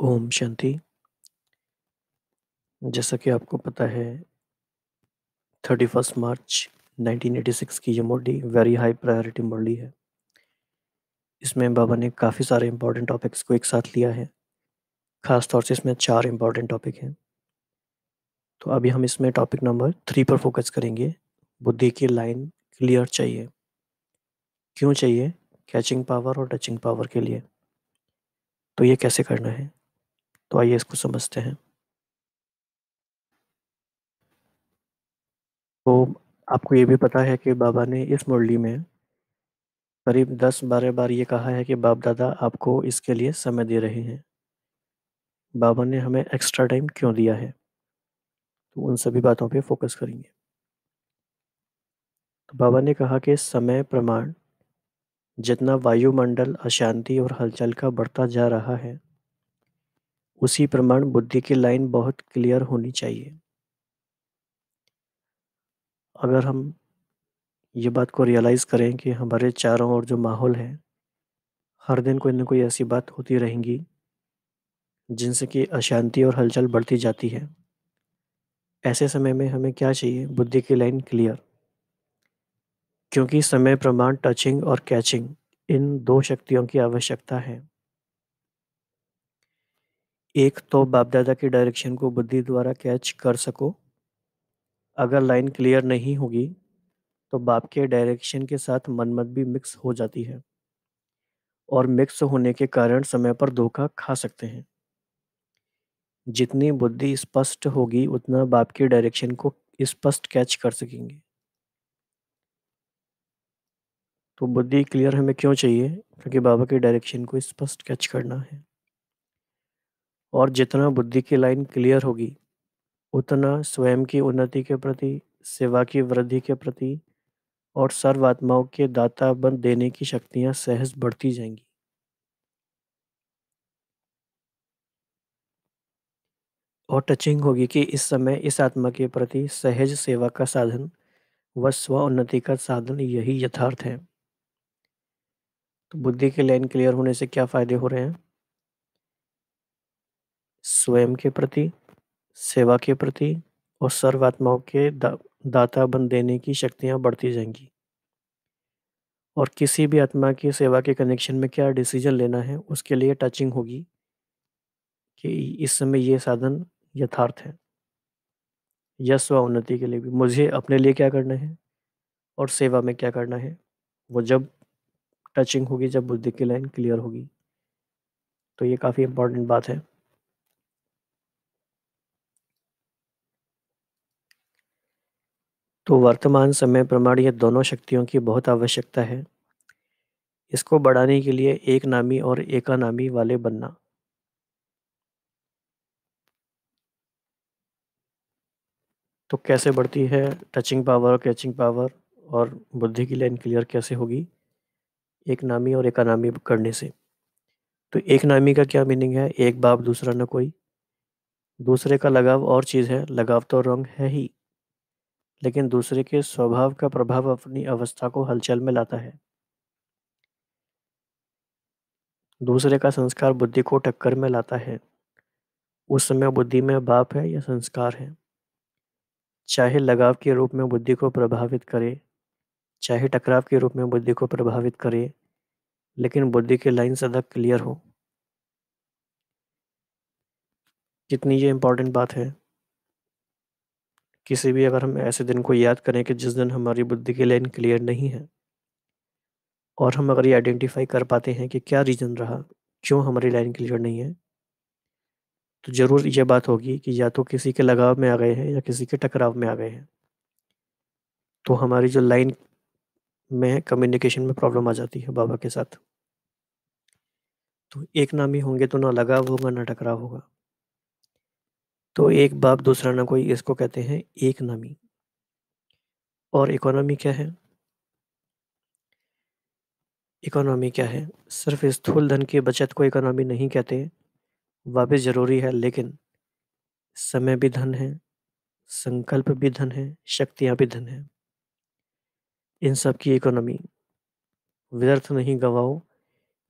ओम शांति। जैसा कि आपको पता है 31 मार्च 1986 की ये मुरली वेरी हाई प्रायोरिटी मुरली है। इसमें बाबा ने काफ़ी सारे इम्पोर्टेंट टॉपिक्स को एक साथ लिया है। ख़ास तौर से इसमें 4 इम्पोर्टेंट टॉपिक हैं। तो अभी हम इसमें टॉपिक नंबर 3 पर फोकस करेंगे। बुद्धि की लाइन क्लियर चाहिए। क्यों चाहिए? कैचिंग पावर और टचिंग पावर के लिए। तो ये कैसे करना है? तो आइए इसको समझते हैं। तो आपको ये भी पता है कि बाबा ने इस मुरली में करीब 10-12 बार ये कहा है कि बाप दादा आपको इसके लिए समय दे रहे हैं। बाबा ने हमें एक्स्ट्रा टाइम क्यों दिया है? तो उन सभी बातों पे फोकस करेंगे। तो बाबा ने कहा कि समय प्रमाण जितना वायुमंडल अशांति और हलचल का बढ़ता जा रहा है, उसी प्रमाण बुद्धि की लाइन बहुत क्लियर होनी चाहिए। अगर हम ये बात को रियलाइज़ करें कि हमारे चारों ओर जो माहौल है, हर दिन कोई ना कोई ऐसी बात होती रहेंगी जिनसे कि अशांति और हलचल बढ़ती जाती है। ऐसे समय में हमें क्या चाहिए? बुद्धि की लाइन क्लियर। क्योंकि समय प्रमाण टचिंग और कैचिंग इन 2 शक्तियों की आवश्यकता है। एक तो बाप दादा की डायरेक्शन को बुद्धि द्वारा कैच कर सको। अगर लाइन क्लियर नहीं होगी तो बाप के डायरेक्शन के साथ मनमत भी मिक्स हो जाती है और मिक्स होने के कारण समय पर धोखा खा सकते हैं। जितनी बुद्धि स्पष्ट होगी उतना बाप की डायरेक्शन को स्पष्ट कैच कर सकेंगे। तो बुद्धि क्लियर हमें क्यों चाहिए? क्योंकि बाबा की डायरेक्शन को स्पष्ट कैच करना है। और जितना बुद्धि की लाइन क्लियर होगी उतना स्वयं की उन्नति के प्रति, सेवा की वृद्धि के प्रति और सर्व आत्माओं के दाता बन देने की शक्तियां सहज बढ़ती जाएंगी। और टचिंग होगी कि इस समय इस आत्मा के प्रति सहज सेवा का साधन व स्व उन्नति का साधन यही यथार्थ है। तो बुद्धि की लाइन क्लियर होने से क्या फायदे हो रहे हैं? स्वयं के प्रति, सेवा के प्रति और सर्व आत्माओं के दाता बन देने की शक्तियां बढ़ती जाएंगी। और किसी भी आत्मा की सेवा के कनेक्शन में क्या डिसीजन लेना है उसके लिए टचिंग होगी कि इस समय ये साधन यथार्थ है। यश व उन्नति के लिए भी मुझे अपने लिए क्या करना है और सेवा में क्या करना है, वो जब टचिंग होगी, जब बुद्धि की लाइन क्लियर होगी। तो ये काफ़ी इम्पोर्टेंट बात है। तो वर्तमान समय प्रमाण ये दोनों शक्तियों की बहुत आवश्यकता है। इसको बढ़ाने के लिए एक नामी और एकानामी वाले बनना। तो कैसे बढ़ती है टचिंग पावर और कैचिंग पावर और बुद्धि की लाइन क्लियर कैसे होगी? एक नामी और एकानामी करने से। तो एक नामी का क्या मीनिंग है? एक बाप दूसरा न कोई। दूसरे का लगाव और चीज़ है, लगाव तो रंग है ही, लेकिन दूसरे के स्वभाव का प्रभाव अपनी अवस्था को हलचल में लाता है। दूसरे का संस्कार बुद्धि को टक्कर में लाता है। उस समय बुद्धि में बाप है या संस्कार है। चाहे लगाव के रूप में बुद्धि को प्रभावित करे, चाहे टकराव के रूप में बुद्धि को प्रभावित करे, लेकिन बुद्धि की लाइन सदा क्लियर हो। कितनी ये इम्पोर्टेंट बात है। किसी भी अगर हम ऐसे दिन को याद करें कि जिस दिन हमारी बुद्धि की लाइन क्लियर नहीं है, और हम अगर ये आइडेंटिफाई कर पाते हैं कि क्या रीज़न रहा, क्यों हमारी लाइन क्लियर नहीं है, तो ज़रूर ये बात होगी कि या तो किसी के लगाव में आ गए हैं या किसी के टकराव में आ गए हैं। तो हमारी जो लाइन में कम्युनिकेशन में प्रॉब्लम आ जाती है बाबा के साथ। तो एक नामी होंगे तो ना लगाव होगा ना टकराव होगा। तो एक बाप दूसरा ना कोई, इसको कहते हैं एक नामी। और इकोनॉमी क्या है? इकोनॉमी क्या है? सिर्फ स्थूल धन की बचत को इकोनॉमी नहीं कहते। वह भी ज़रूरी है, लेकिन समय भी धन है, संकल्प भी धन है, शक्तियाँ भी धन है। इन सब की इकोनॉमी व्यर्थ नहीं गवाओ।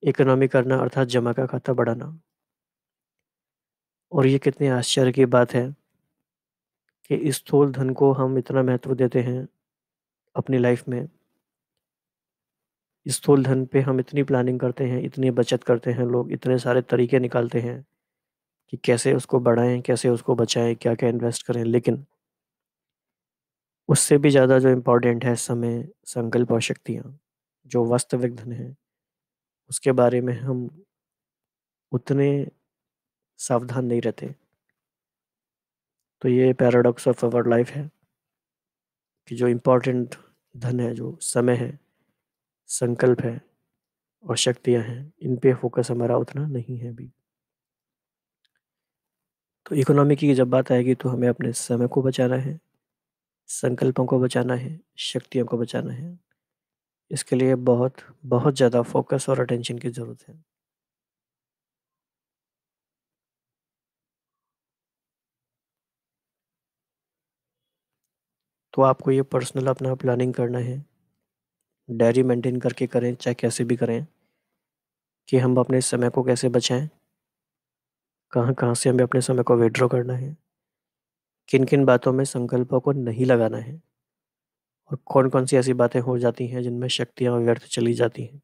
इकोनॉमी करना अर्थात जमा का खाता बढ़ाना। और ये कितने आश्चर्य की बात है कि इस स्थूल धन को हम इतना महत्व देते हैं अपनी लाइफ में। इस स्थूल धन पे हम इतनी प्लानिंग करते हैं, इतनी बचत करते हैं, लोग इतने सारे तरीके निकालते हैं कि कैसे उसको बढ़ाएं, कैसे उसको बचाएं, क्या क्या इन्वेस्ट करें। लेकिन उससे भी ज़्यादा जो इम्पोर्टेंट है समय, संकल्प और शक्तियाँ, जो वास्तविक धन है, उसके बारे में हम उतने सावधान नहीं रहते। तो ये पैराडॉक्स ऑफ अवर लाइफ है कि जो इम्पोर्टेंट धन है, जो समय है, संकल्प है और शक्तियाँ हैं, इन पे फोकस हमारा उतना नहीं है अभी। तो इकोनॉमी की जब बात आएगी तो हमें अपने समय को बचाना है, संकल्पों को बचाना है, शक्तियों को बचाना है। इसके लिए बहुत बहुत ज़्यादा फोकस और अटेंशन की ज़रूरत है। तो आपको ये पर्सनल अपना प्लानिंग करना है, डायरी मेंटेन करके करें, चाहे कैसे भी करें, कि हम अपने समय को कैसे बचाएं, कहाँ कहाँ से हमें अपने समय को विड्रॉ करना है, किन किन बातों में संकल्पों को नहीं लगाना है, और कौन कौन सी ऐसी बातें हो जाती हैं जिनमें शक्तियाँ व्यर्थ चली जाती हैं।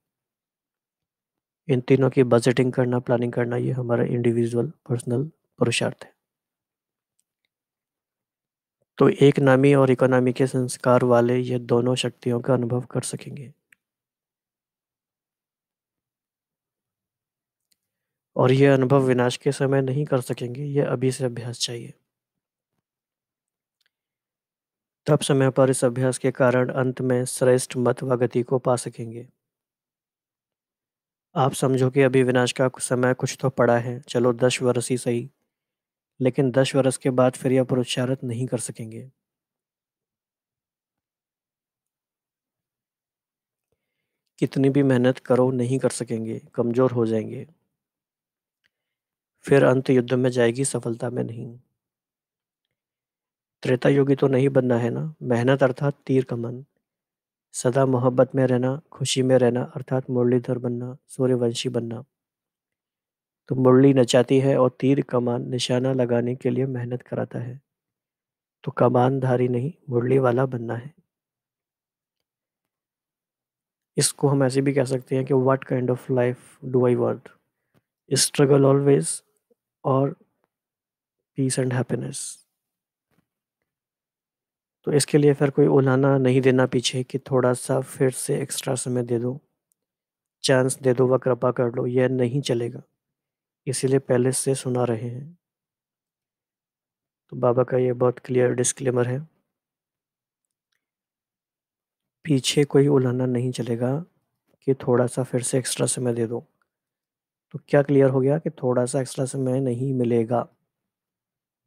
इन तीनों की बजटिंग करना, प्लानिंग करना, ये हमारा इंडिविजुअल पर्सनल पुरुषार्थ है। तो एक नामी और इकोनॉमी के संस्कार वाले ये दोनों शक्तियों का अनुभव कर सकेंगे। और ये अनुभव विनाश के समय नहीं कर सकेंगे, ये अभी से अभ्यास चाहिए। तब समय पर इस अभ्यास के कारण अंत में श्रेष्ठ मत व गति को पा सकेंगे। आप समझो कि अभी विनाश का समय कुछ तो पड़ा है, चलो 10 वर्ष ही सही, लेकिन 10 वर्ष के बाद फिर यह पुरुषार्थ नहीं कर सकेंगे। कितनी भी मेहनत करो नहीं कर सकेंगे, कमजोर हो जाएंगे। फिर अंत युद्ध में जाएगी, सफलता में नहीं। त्रेता युगी तो नहीं बनना है ना। मेहनत अर्थात तीर कमान, सदा मोहब्बत में रहना, खुशी में रहना अर्थात मुरलीधर बनना, सूर्यवंशी बनना। तो मुरली नचाती है और तीर कमान निशाना लगाने के लिए मेहनत कराता है। तो कमानधारी नहीं, मुरली वाला बनना है। इसको हम ऐसे भी कह सकते हैं कि what kind of life do I want, struggle always और पीस एंड हैप्पीनेस। तो इसके लिए फिर कोई उलाहना नहीं देना पीछे कि थोड़ा सा फिर से एक्स्ट्रा समय दे दो, चांस दे दो व कृपा कर लो, यह नहीं चलेगा। इसीलिए पहले से सुना रहे हैं। तो बाबा का ये बहुत क्लियर डिस्क्लेमर है, पीछे कोई उलाहना नहीं चलेगा कि थोड़ा सा फिर से एक्स्ट्रा समय दे दो। तो क्या क्लियर हो गया कि थोड़ा सा एक्स्ट्रा समय नहीं मिलेगा।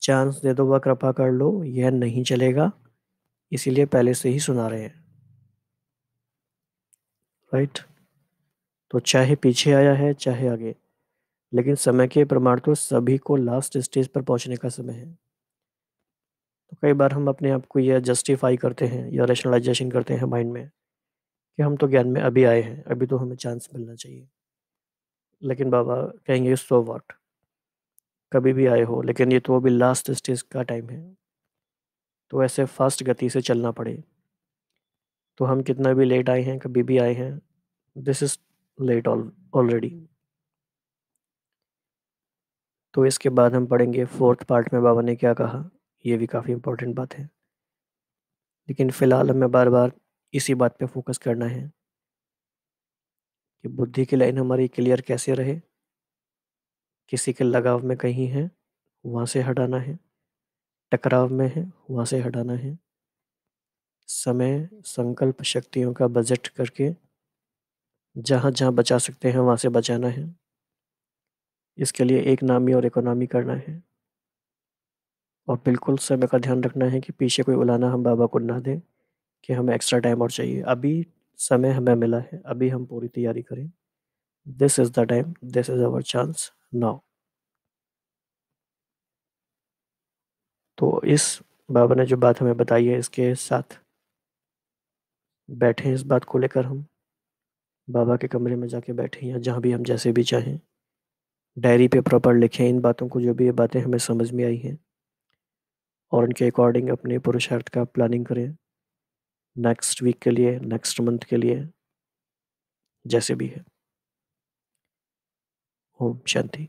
चांस दे दो व कृपा कर लो, यह नहीं चलेगा। इसीलिए पहले से ही सुना रहे हैं। राइट। तो चाहे पीछे आया है चाहे आगे, लेकिन समय के प्रमाण तो सभी को लास्ट स्टेज पर पहुंचने का समय है। तो कई बार हम अपने आप को यह जस्टिफाई करते हैं या रैशनलाइजेशन करते हैं माइंड में कि हम तो ज्ञान में अभी आए हैं, अभी तो हमें चांस मिलना चाहिए। लेकिन बाबा कहेंगे सो व्हाट, कभी भी आए हो, लेकिन ये तो अभी लास्ट स्टेज का टाइम है। तो ऐसे फास्ट गति से चलना पड़े। तो हम कितना भी लेट आए हैं, कभी भी आए हैं, दिस इज लेट ऑलरेडी। तो इसके बाद हम पढ़ेंगे फोर्थ पार्ट में बाबा ने क्या कहा। ये भी काफ़ी इंपॉर्टेंट बात है, लेकिन फिलहाल हमें बार बार इसी बात पे फोकस करना है कि बुद्धि की लाइन हमारी क्लियर कैसे रहे। किसी के लगाव में कहीं है, वहाँ से हटाना है। टकराव में है, वहाँ से हटाना है। समय, संकल्प, शक्तियों का बजट करके जहाँ जहाँ बचा सकते हैं वहाँ से बचाना है। इसके लिए एक नामी और इकोनॉमी करना है। और बिल्कुल समय का ध्यान रखना है कि पीछे कोई उलाना हम बाबा को ना दें कि हमें एक्स्ट्रा टाइम और चाहिए। अभी समय हमें मिला है, अभी हम पूरी तैयारी करें। This is the time, this is our chance now. तो इस बाबा ने जो बात हमें बताई है, इसके साथ बैठे इस बात को लेकर हम बाबा के कमरे में जाके बैठे या जहाँ भी हम जैसे भी चाहें, डायरी पे प्रॉपर लिखें इन बातों को, जो भी ये बातें हमें समझ में आई हैं, और उनके अकॉर्डिंग अपने पुरुषार्थ का प्लानिंग करें नेक्स्ट वीक के लिए, नेक्स्ट मंथ के लिए, जैसे भी है। ओम शांति।